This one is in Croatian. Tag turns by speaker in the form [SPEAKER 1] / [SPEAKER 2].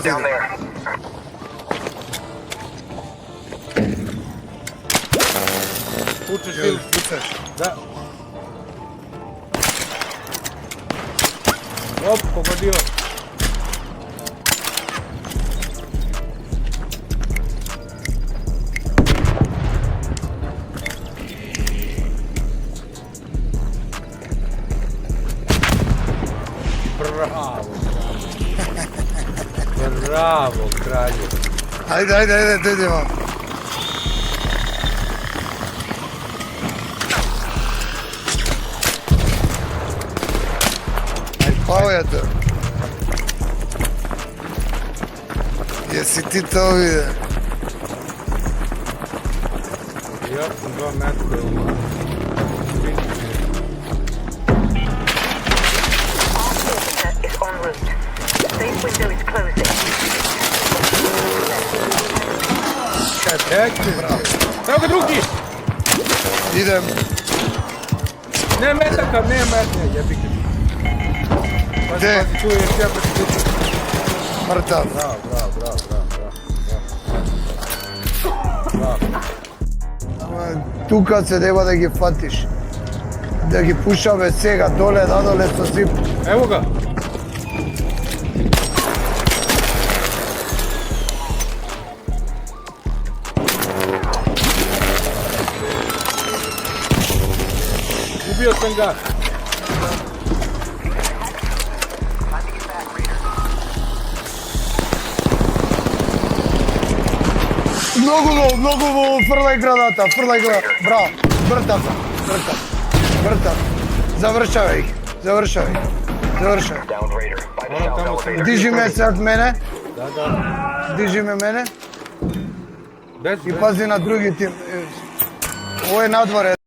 [SPEAKER 1] down there.
[SPEAKER 2] Pučeš
[SPEAKER 3] Jel,
[SPEAKER 2] ili?
[SPEAKER 3] pucaš?
[SPEAKER 2] Da. Op, pogodio. Bravo. Bravo, kralju.
[SPEAKER 3] Ajde, da idemo. Pao je to. Jesi ti to vidio?
[SPEAKER 2] Ja sam 2 metra u
[SPEAKER 1] Is en route. Safe window is closing.
[SPEAKER 2] Bravo. Evo ga drugi!
[SPEAKER 3] Idem.
[SPEAKER 2] Ne metaka, ne metnje, jebi ga.
[SPEAKER 3] Gde?
[SPEAKER 2] Tu je još jedan protiv.
[SPEAKER 3] Mrtav.
[SPEAKER 2] Bravo.
[SPEAKER 3] Тука се треба да ги фатиш. Да ги пушаме сега, доле, надоле со сип.
[SPEAKER 2] Evo ga. Ubio sam ga.
[SPEAKER 3] Многу, фрлај граната, браво, мртав. Завршавај их.
[SPEAKER 1] Down Raider. By the south elevator.
[SPEAKER 3] Дижи ме се од мене,
[SPEAKER 2] Da.
[SPEAKER 3] дижи ме мене
[SPEAKER 2] Bez,
[SPEAKER 3] и пази на другите. Ово е надвор.